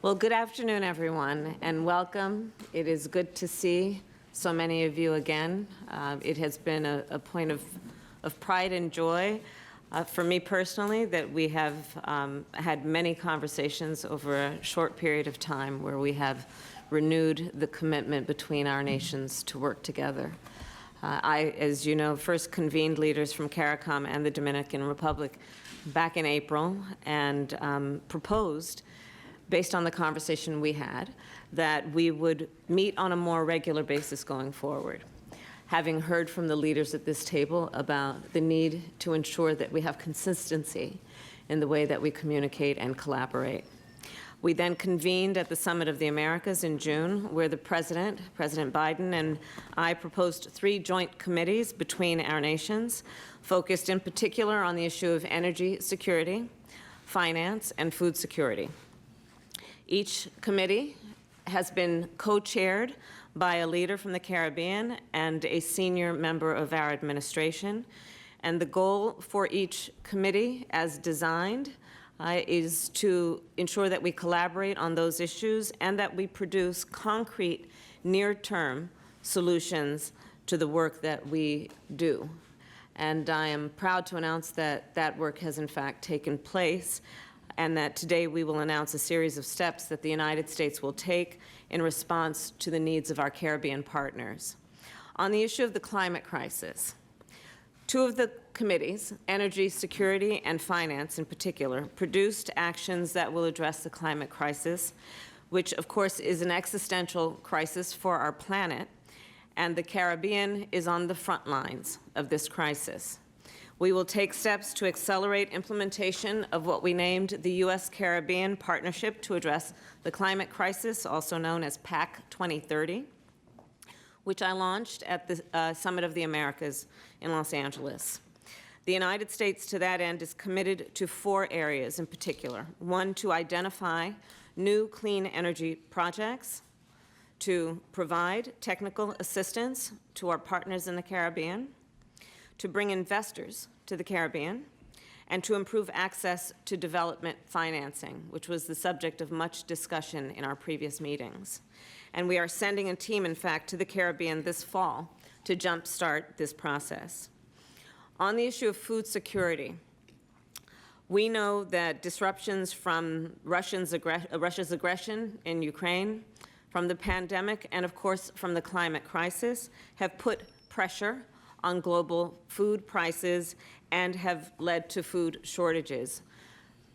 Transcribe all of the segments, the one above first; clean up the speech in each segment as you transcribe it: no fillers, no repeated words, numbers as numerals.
Well, good afternoon, everyone, and welcome. It is good to see so many of you again. It has been a point of pride and joy for me personally that we have had many conversations over a short period of time where we have renewed the commitment between our nations to work together. I, as you know, first convened leaders from CARICOM and the Dominican Republic back in April and proposed, based on the conversation we had, that we would meet on a more regular basis going forward, having heard from the leaders at this table about the need to ensure that we have consistency in the way that we communicate and collaborate. We then convened at the Summit of the Americas in June, where the President Biden, and I proposed 3 joint committees between our nations, focused in particular on the issue of energy security, finance, and food security. Each committee has been co-chaired by a leader from the Caribbean and a senior member of our administration. And the goal for each committee, as designed, is to ensure that we collaborate on those issues and that we produce concrete, near-term solutions to the work that we do. And I am proud to announce that that work has in fact taken place, and that today we will announce a series of steps that the United States will take in response to the needs of our Caribbean partners. On the issue of the climate crisis, 2 of the committees, energy security and finance in particular, produced actions that will address the climate crisis, which of course is an existential crisis for our planet, and the Caribbean is on the front lines of this crisis. We will take steps to accelerate implementation of what we named the U.S.-Caribbean Partnership to Address the Climate Crisis, also known as PAC 2030, which I launched at the Summit of the Americas in Los Angeles. The United States, to that end, is committed to 4 areas in particular. 1, to identify new clean energy projects, to provide technical assistance to our partners in the Caribbean, to bring investors to the Caribbean, and to improve access to development financing, which was the subject of much discussion in our previous meetings. And we are sending a team, in fact, to the Caribbean this fall to jumpstart this process. On the issue of food security, we know that disruptions from Russia's aggression in Ukraine, from the pandemic, and of course from the climate crisis, have put pressure on global food prices and have led to food shortages.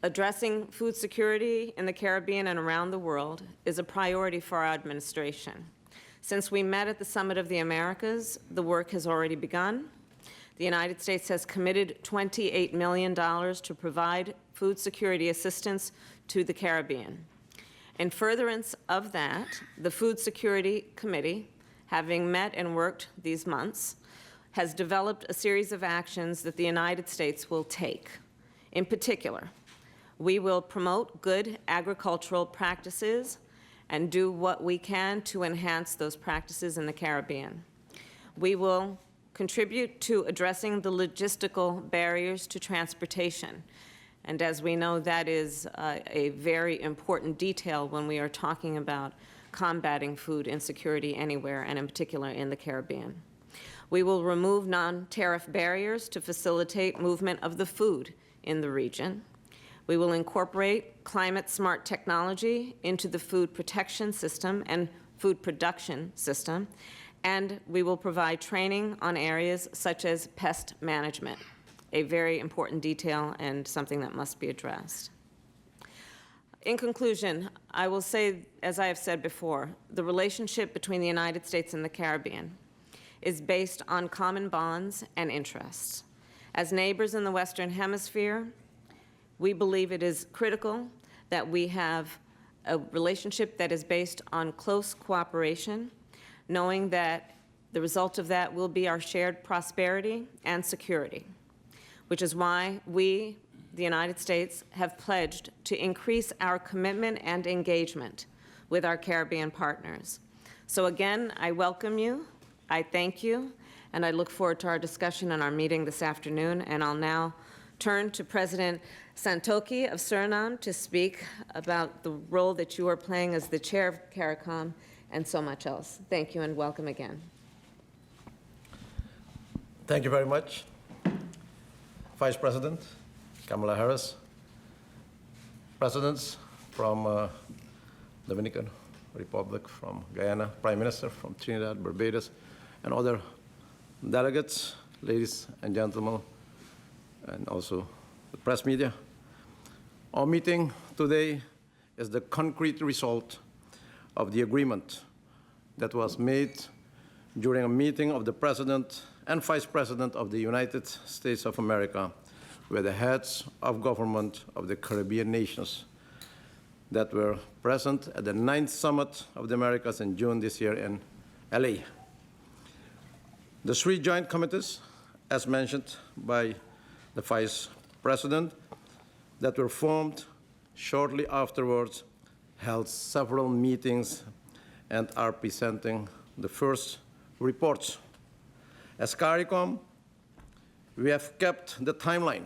Addressing food security in the Caribbean and around the world is a priority for our administration. Since we met at the Summit of the Americas, the work has already begun. The United States has committed $28 million to provide food security assistance to the Caribbean. In furtherance of that, the Food Security Committee, having met and worked these months, has developed a series of actions that the United States will take. In particular, we will promote good agricultural practices and do what we can to enhance those practices in the Caribbean. We will contribute to addressing the logistical barriers to transportation. And as we know, that is a very important detail when we are talking about combating food insecurity anywhere, and in particular in the Caribbean. We will remove non-tariff barriers to facilitate movement of the food in the region. We will incorporate climate-smart technology into the food protection system and food production system, and we will provide training on areas such as pest management, a very important detail and something that must be addressed. In conclusion, I will say, as I have said before, the relationship between the United States and the Caribbean is based on common bonds and interests. As neighbors in the Western Hemisphere, we believe it is critical that we have a relationship that is based on close cooperation, knowing that the result of that will be our shared prosperity and security, which is why we, the United States, have pledged to increase our commitment and engagement with our Caribbean partners. So again, I welcome you. I thank you, and I look forward to our discussion and our meeting this afternoon. And I'll now turn to President Santokhi of Suriname to speak about the role that you are playing as the chair of CARICOM and so much else. Thank you and welcome again. Thank you very much, Vice President Kamala Harris, Presidents from Dominican Republic, from Guyana, Prime Minister from Trinidad, Barbados, and other delegates, ladies and gentlemen, and also the press media. Our meeting today is the concrete result of the agreement that was made during a meeting of the President and Vice President of the United States of America with the heads of government of the Caribbean nations that were present at the 9th Summit of the Americas in June this year in LA. The three joint committees, as mentioned by the Vice President, that were formed shortly afterwards, held several meetings and are presenting the first reports. As CARICOM, we have kept the timeline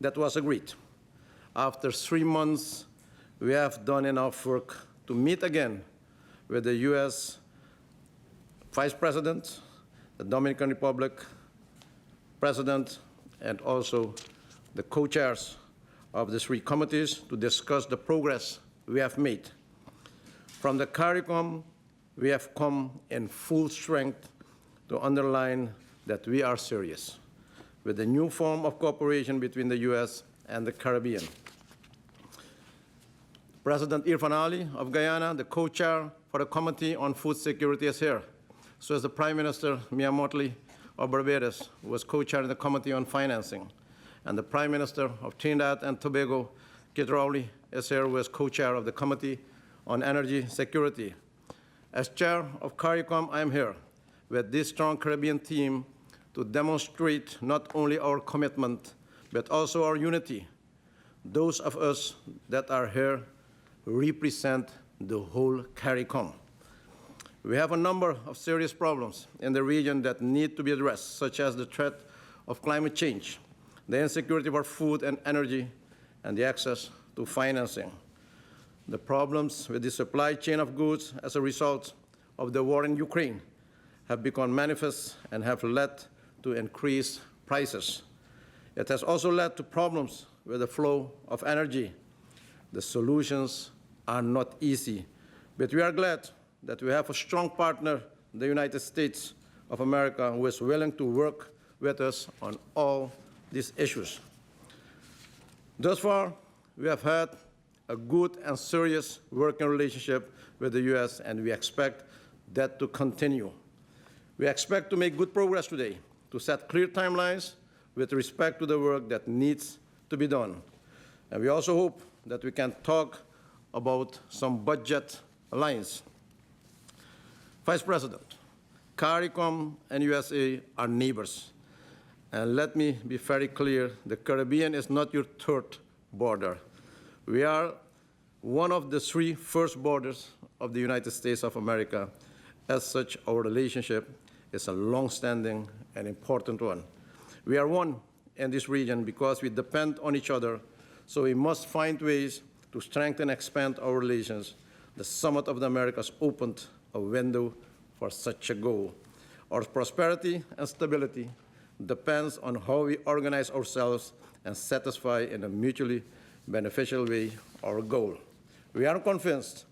that was agreed. After 3 months, we have done enough work to meet again with the U.S. Vice President, the Dominican Republic President, and also the co-chairs of the three committees to discuss the progress we have made. From the CARICOM, we have come in full strength to underline that we are serious with the new form of cooperation between the U.S. and the Caribbean. President Irfaan Ali of Guyana, the co-chair for the Committee on Food Security, is here. So is the Prime Minister, Mottley of Barbados, who was co-chairing the Committee on Financing. And the Prime Minister of Trinidad and Tobago, Rowley, is here, who is co-chair of the Committee on Energy Security. As chair of CARICOM, I am here with this strong Caribbean team to demonstrate not only our commitment, but also our unity. Those of us that are here represent the whole CARICOM. We have a number of serious problems in the region that need to be addressed, such as the threat of climate change, the insecurity for food and energy, and the access to financing. The problems with the supply chain of goods as a result of the war in Ukraine have become manifest and have led to increased prices. It has also led to problems with the flow of energy. The solutions are not easy, but we are glad that we have a strong partner, the United States of America, who is willing to work with us on all these issues. Thus far, we have had a good and serious working relationship with the U.S., and we expect that to continue. We expect to make good progress today, to set clear timelines with respect to the work that needs to be done. And we also hope that we can talk about some budget lines. Vice President, CARICOM and USA are neighbors. And let me be very clear, the Caribbean is not your third border. We are one of the three first borders of the United States of America. As such, our relationship is a long-standing and important one. We are one in this region because we depend on each other, so we must find ways to strengthen and expand our relations. The Summit of the Americas opened a window for such a goal. Our prosperity and stability depends on how we organize ourselves and satisfy in a mutually beneficial way our goal. We are convinced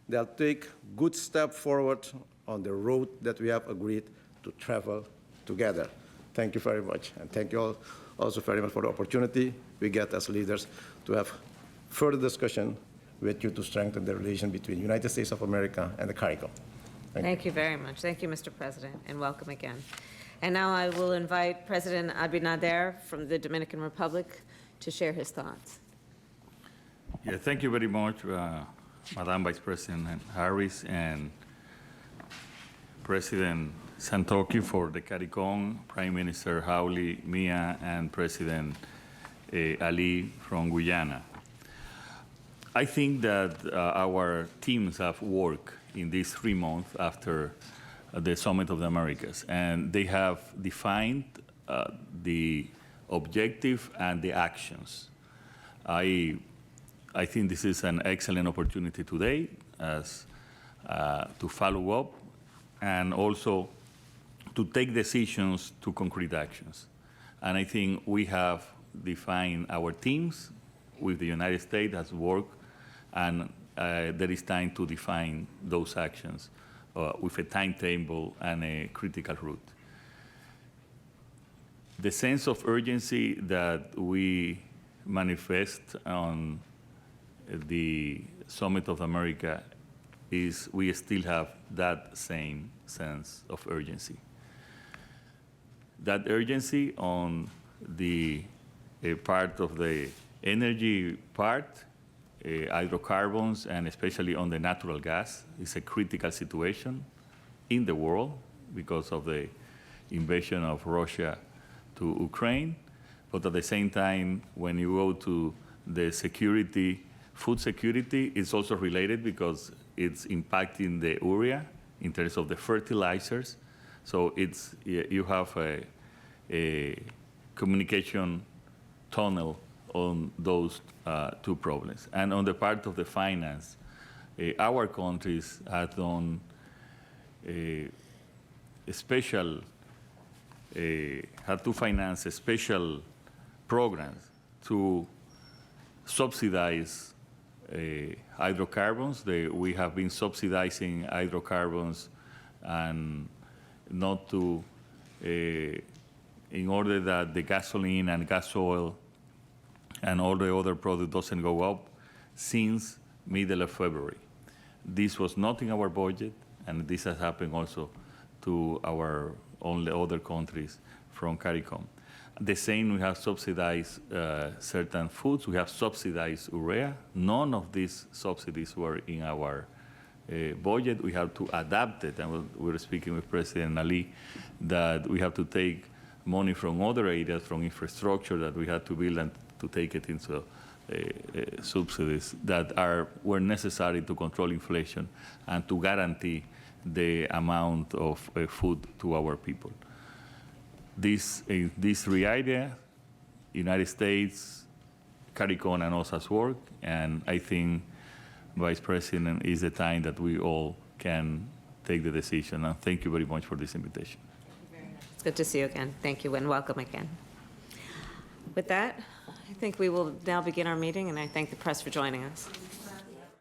they'll take good step forward on the road that we have agreed to travel together. Thank you very much, and thank you all also very much for the opportunity we get as leaders to have further discussion with you to strengthen the relation between the United States of America and the CARICOM. Thank you very much. Thank you, Mr. President, and welcome again. And now I will invite President Abinader from the Dominican Republic to share his thoughts. Yeah, thank you very much, Madam Vice President Harris and President Santokhi for the CARICOM, Prime Minister Rowley, Mia, and President Ali from Guyana. I think that our teams have worked in these 3 months after the Summit of the Americas, and they have defined the objective and the actions. I think this is an excellent opportunity today as to follow up and also to take decisions to concrete actions. And I think we have defined our teams with the United States as work, and there is time to define those actions with a timetable and a critical route. The sense of urgency that we manifest on the Summit of America is we still have that same sense of urgency. That urgency on the part of the energy part, hydrocarbons, and especially on the natural gas, is a critical situation in the world because of the invasion of Russia to Ukraine. But at the same time, when you go to the security, food security, it's also related because it's impacting the urea in terms of the fertilizers. So it's, you have a communication tunnel on those two problems. And on the part of the finance, our countries have done a special, had to finance a special programs to subsidize hydrocarbons. We have been subsidizing hydrocarbons and not to, in order that the gasoline and gas oil and all the other products doesn't go up since middle of February. This was not in our budget, and this has happened also to our only other countries from CARICOM. The same, we have subsidized certain foods. We have subsidized urea. None of these subsidies were in our budget. We have to adapt it, and we were speaking with President Ali that we have to take money from other areas, from infrastructure that we had to build and to take it into subsidies that were necessary to control inflation and to guarantee the amount of food to our people. These three ideas, United States, CARICOM, and us as work, and I think, Vice President, is the time that we all can take the decision. And thank you very much for this invitation. It's good to see you again. Thank you, and welcome again. With that, I think we will now begin our meeting, and I thank the press for joining us.